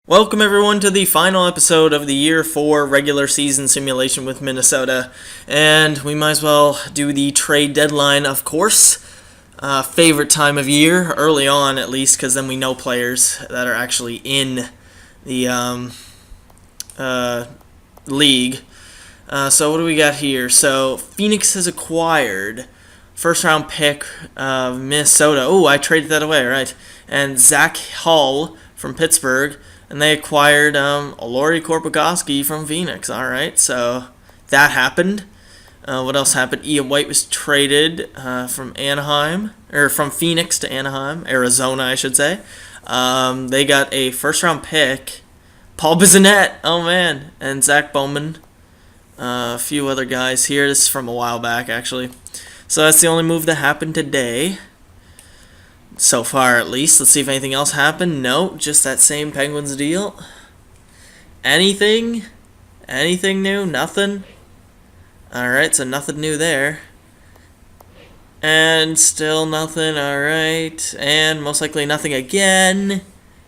Welcome everyone to the final episode of the Year 4 regular season simulation with Minnesota, and we might as well do the trade deadline, of course. Favorite time of year, early on at least, because then we know players that are actually in the league. So what do we got here? So Phoenix has acquired first round pick of Minnesota. Oh, I traded that away, right? And Zach Hull from Pittsburgh. And they acquired Olori Korpikoski from Phoenix. All right, so that happened. What else happened? Ian White was traded from Phoenix to Anaheim, Arizona, I should say. They got a first-round pick, Paul Bissonnette. Oh man, and Zach Bowman. A few other guys here. This is from a while back, actually. So that's the only move that happened today. So far, at least. Let's see if anything else happened. No, just that same Penguins deal. Anything? Anything new? Nothing? Alright, so nothing new there. And still nothing. Alright. And most likely nothing again.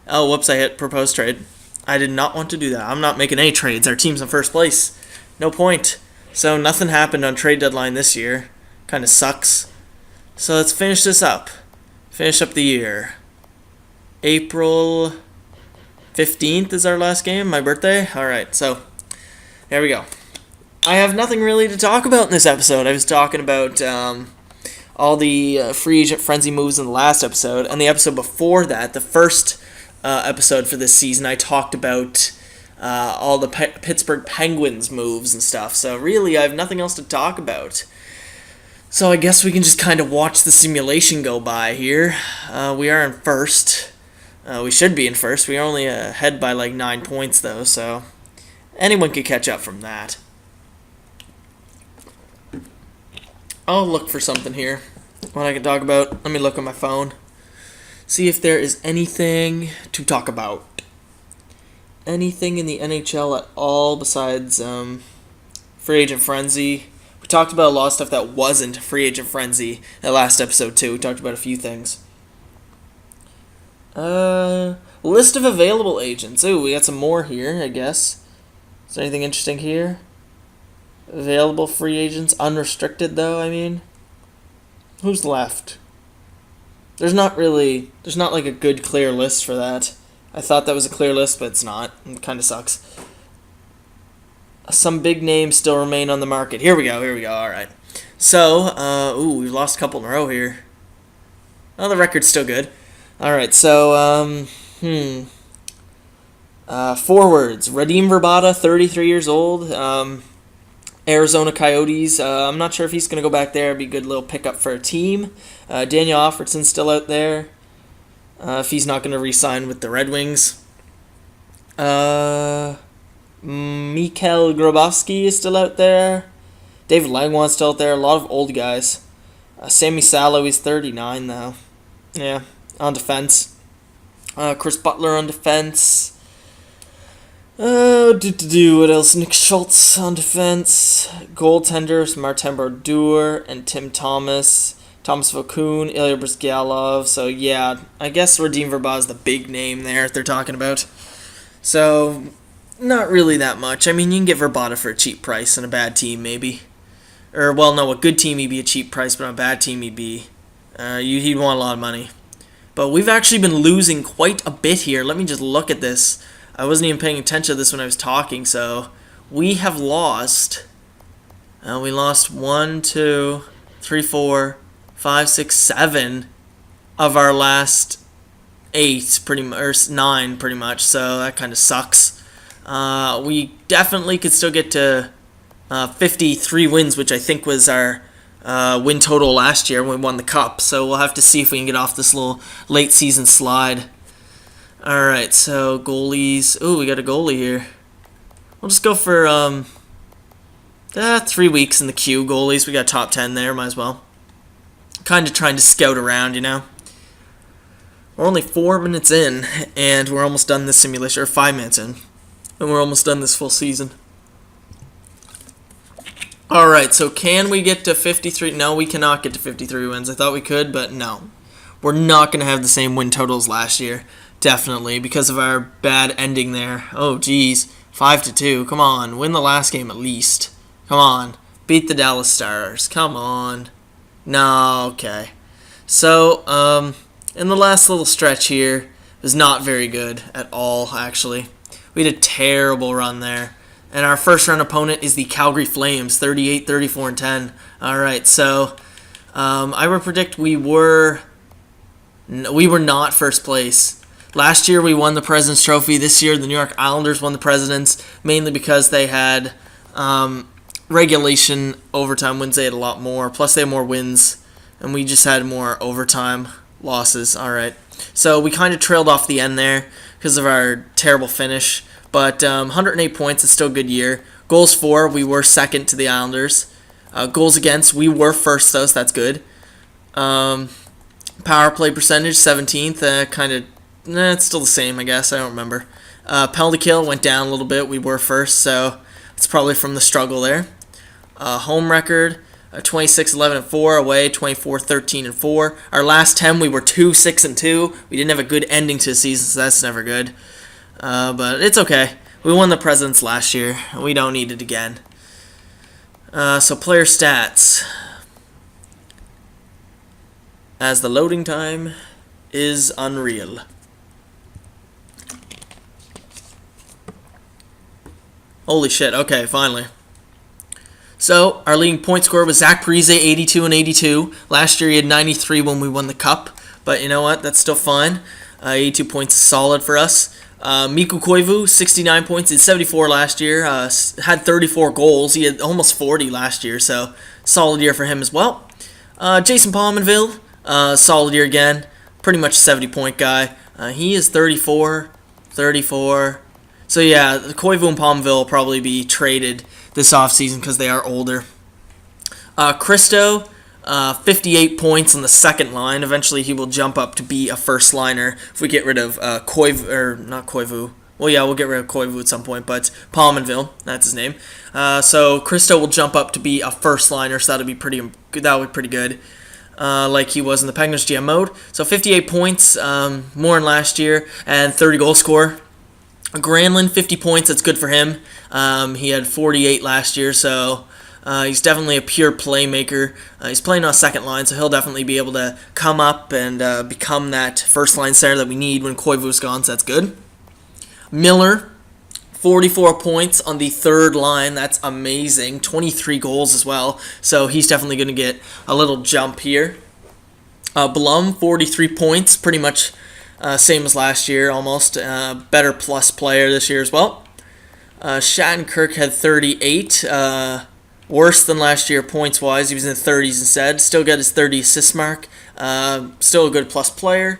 Oh, whoops, I hit propose trade. I did not want to do that. I'm not making any trades. Our team's in first place. No point. So nothing happened on trade deadline this year. Kind of sucks. So let's finish this up. Finish up the year. April 15th is our last game, my birthday. Alright, so there we go. I have nothing really to talk about in this episode. I was talking about all the free agent frenzy moves in the last episode, and the episode before that, the first episode for this season, I talked about all the Pittsburgh Penguins moves and stuff. So really, I have nothing else to talk about. So I guess we can just kind of watch the simulation go by here. We are in first. We should be in first. We are only ahead by like 9 points though, so anyone could catch up from that. I'll look for something here. What I can talk about. Let me look on my phone. See if there is anything to talk about. Anything in the NHL at all besides free agent frenzy. We talked about a lot of stuff that wasn't free agent frenzy in the last episode too. We talked about a few things. List of available agents. Ooh, we got some more here, I guess. Is there anything interesting here? Available free agents, unrestricted though, I mean. Who's left? There's not like a good clear list for that. I thought that was a clear list, but it's not. It kind of sucks. Some big names still remain on the market. Here we go, all right. So, we've lost a couple in a row here. Oh, the record's still good. All right, so, forwards. Radim Verbata, 33 years old. Arizona Coyotes. I'm not sure if he's going to go back there. It'd be a good little pickup for a team. Daniel Offertson's still out there. If he's not going to re-sign with the Red Wings. Mikhail Grabowski is still out there. David Langwan's still out there. A lot of old guys. Sammy Salo, he's 39 though. Yeah, on defense. Chris Butler on defense. What else? Nick Schultz on defense. Goaltenders, Martin Brodeur and Tim Thomas. Thomas Vokoun, Ilya Brizgalov. So yeah, I guess Radim Verbata is the big name there they're talking about. So not really that much. I mean, you can get Verbata for a cheap price on a bad team, maybe. Or, well, no, a good team he'd be a cheap price, but on a bad team he'd want a lot of money. But we've actually been losing quite a bit here. Let me just look at this. I wasn't even paying attention to this when I was talking, so we have lost. We lost 1, 2, 3, 4, 5, 6, 7 of our last 8, pretty much, or 9, pretty much. So that kind of sucks. We definitely could still get to 53 wins, which I think was our win total last year when we won the Cup. So we'll have to see if we can get off this little late season slide. Alright, so goalies. Ooh, we got a goalie here. We'll just go for 3 weeks in the queue. Goalies, we got top 10 there, might as well. Kind of trying to scout around, you know. We're only 4 minutes in, and we're almost done this simulation, or 5 minutes in. And we're almost done this full season. Alright, so can we get to 53? No, we cannot get to 53 wins. I thought we could, but no. We're not going to have the same win totals last year. definitely, because of our bad ending there. Oh, geez. 5-2. Come on. Win the last game at least. Come on. Beat the Dallas Stars. Come on. No, okay. So, in the last little stretch here, it was not very good at all, actually. We had a terrible run there. And our first round opponent is the Calgary Flames, 38, 34, and 10. All right, so I would predict we were not first place. Last year we won the President's Trophy. This year the New York Islanders won the President's, mainly because they had regulation overtime wins. They had a lot more. Plus they had more wins, and we just had more overtime losses. All right, so we kind of trailed off the end there because of our terrible finish. But 108 points is still a good year. Goals for, we were second to the Islanders. Goals against, we were first, though, so that's good. Power play percentage, 17th. It's still the same, I guess. I don't remember. Penalty kill went down a little bit. We were first, so it's probably from the struggle there. Home record, 26-11-4. Away, 24-13-4. Our last 10, we were 2-6-2. We didn't have a good ending to the season, so that's never good. But it's okay. We won the Presidents last year. We don't need it again. So player stats. As the loading time is unreal. Holy shit. Okay, finally. So, our leading point scorer was Zach Parise, 82 and 82. Last year he had 93 when we won the Cup. But you know what? That's still fine. 82 points is solid for us. Mikko Koivu, 69 points, did 74 last year, had 34 goals. He had almost 40 last year, so solid year for him as well. Jason Pominville, solid year again, pretty much a 70-point guy. He is 34. So yeah, Koivu and Pominville will probably be traded this offseason because they are older. Christo, 58 points on the second line. Eventually, he will jump up to be a first liner if we get rid of Koivu, or not Koivu. Well, yeah, we'll get rid of Koivu at some point, but Pominville, that's his name. So Christo will jump up to be a first liner, so that'll be pretty good. Like he was in the Penguins GM mode. So 58 points, more than last year, and 30 goal scorer. Granlund, 50 points. That's good for him. He had 48 last year, so. He's definitely a pure playmaker. He's playing on a second line, so he'll definitely be able to come up and become that first line center that we need when Koivu's gone, so that's good. Miller, 44 points on the third line. That's amazing. 23 goals as well, so he's definitely going to get a little jump here. Blum, 43 points, pretty much same as last year almost. Better plus player this year as well. Shattenkirk had 38. Worse than last year points-wise. He was in the 30s instead. Still got his 30 assist mark. Still a good plus player.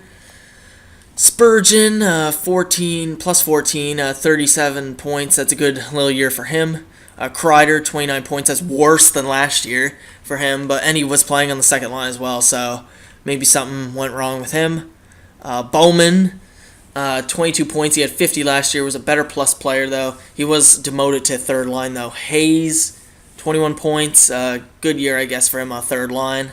Spurgeon, 14, 37 points. That's a good little year for him. Kreider, 29 points. That's worse than last year for him. And he was playing on the second line as well, so maybe something went wrong with him. Bowman, 22 points. He had 50 last year. Was a better plus player, though. He was demoted to third line, though. Hayes, 21 points, good year, I guess, for him on third line.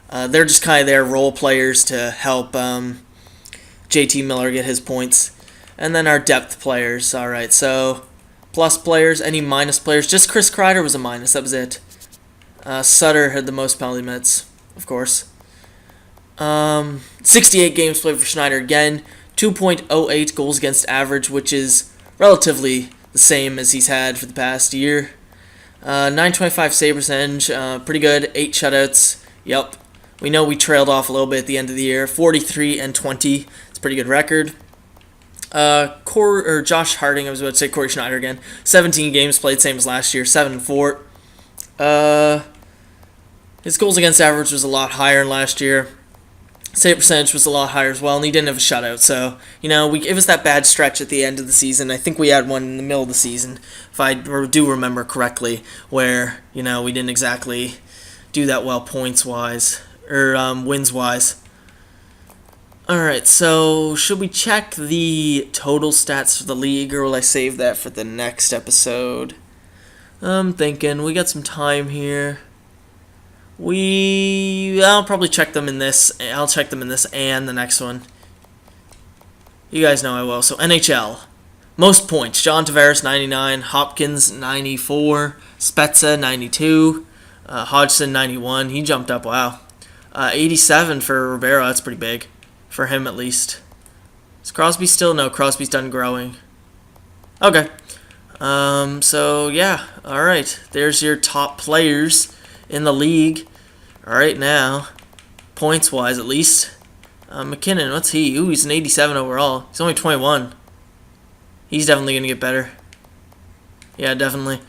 They're just kind of their role players to help JT Miller get his points. And then our depth players, all right, so plus players, any minus players. Just Chris Kreider was a minus, that was it. Sutter had the most penalty minutes, of course. 68 games played for Schneider again, 2.08 goals against average, which is relatively the same as he's had for the past year. 925 save percentage, pretty good. 8 shutouts. Yep. We know we trailed off a little bit at the end of the year. 43 and 20. It's a pretty good record. Josh Harding, I was about to say Corey Schneider again. 17 games played, same as last year. 7-4. His goals against average was a lot higher than last year. Save percentage was a lot higher as well, and he didn't have a shutout. So, it was that bad stretch at the end of the season. I think we had one in the middle of the season, if I do remember correctly, where, we didn't exactly do that well points-wise, or wins-wise. Alright, so should we check the total stats for the league, or will I save that for the next episode? I'm thinking, we got some time here. I'll probably check them in this. I'll check them in this and the next one. You guys know I will. So NHL. Most points. John Tavares, 99. Hopkins, 94. Spezza, 92. Hodgson, 91. He jumped up. Wow. 87 for Rivera. That's pretty big. For him, at least. Is Crosby still? No, Crosby's done growing. Okay. So, yeah. All right. There's your top players in the league. All right, now, points-wise, at least. McKinnon, what's he? Ooh, he's an 87 overall. He's only 21. He's definitely going to get better. Yeah, definitely.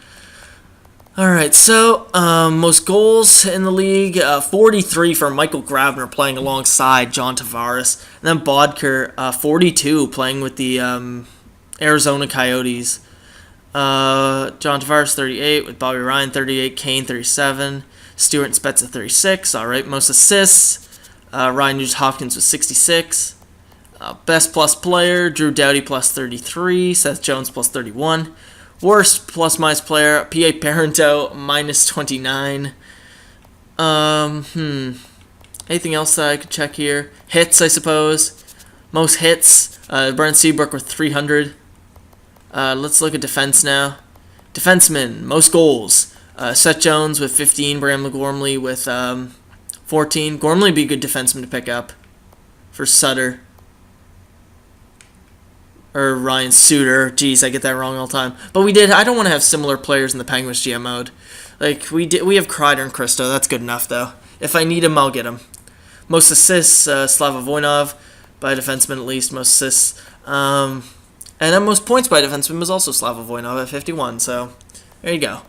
Alright, so, most goals in the league, 43 for Michael Grabner playing alongside John Tavares. And then Bodker, 42 playing with the Arizona Coyotes. John Tavares, 38 with Bobby Ryan, 38. Kane, 37. Stewart and Spezza, 36. Alright, most assists. Ryan Nugent-Hopkins with 66. Best plus player, Drew Doughty plus 33. Seth Jones plus 31. Worst plus minus player, P.A. Parento minus 29. Anything else that I could check here? Hits, I suppose. Most hits, Brent Seabrook with 300. Let's look at defense now. Defensemen, most goals. Seth Jones with 15. Bramley Gormley with 14. Gormley would be a good defenseman to pick up for Sutter. Or Ryan Suter. Jeez, I get that wrong all the time. But I don't want to have similar players in the Penguins GM mode. Like, we have Kreider and Christo. That's good enough, though. If I need him, I'll get him. Most assists, Slava Voinov, by a defenseman at least, most assists. And then most points by a defenseman was also Slava Voinov at 51, so there you go.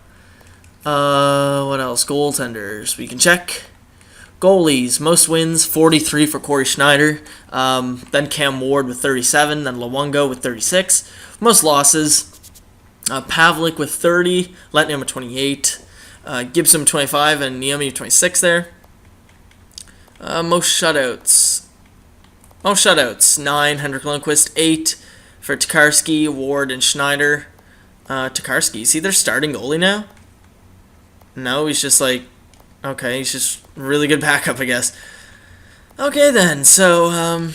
What else? Goaltenders, we can check. Goalies, most wins, 43 for Corey Schneider, then Cam Ward with 37, then Luongo with 36. Most losses, Pavlik with 30, Letnium with 28, Gibson with 25, and Niemi with 26 there. Most shutouts, 9, Henrik Lundqvist, 8 for Tokarski, Ward, and Schneider. Tokarski, is he their starting goalie now? No, he's just like, okay, he's just really good backup, I guess. Okay, then. So, I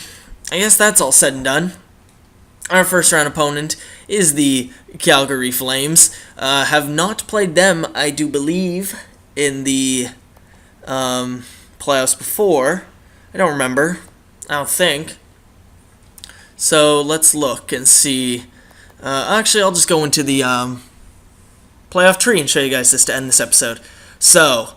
guess that's all said and done. Our first round opponent is the Calgary Flames. Have not played them, I do believe, in the playoffs before. I don't remember. I don't think. So, let's look and see. Actually, I'll just go into the playoff tree and show you guys this to end this episode. So,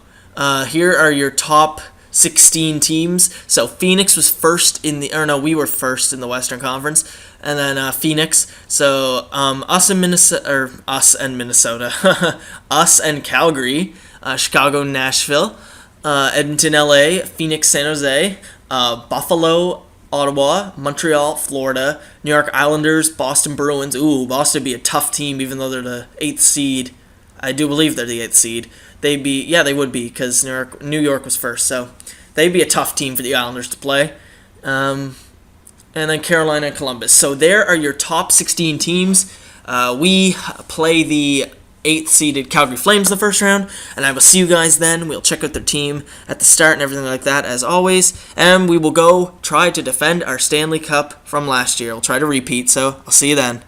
here are your top 16 teams. So Phoenix was first in the, or no, we were first in the Western Conference, and then Phoenix. So us and Minnesota, us and Calgary, Chicago, Nashville, Edmonton, LA, Phoenix, San Jose, Buffalo, Ottawa, Montreal, Florida, New York Islanders, Boston Bruins. Ooh, Boston would be a tough team, even though they're the 8th seed. I do believe they're the 8th seed. They would be, because New York was first, so they'd be a tough team for the Islanders to play. And then Carolina and Columbus. So there are your top 16 teams. We play the 8th-seeded Calgary Flames in the first round, and I will see you guys then. We'll check out their team at the start and everything like that, as always, and we will go try to defend our Stanley Cup from last year. We'll try to repeat, so I'll see you then.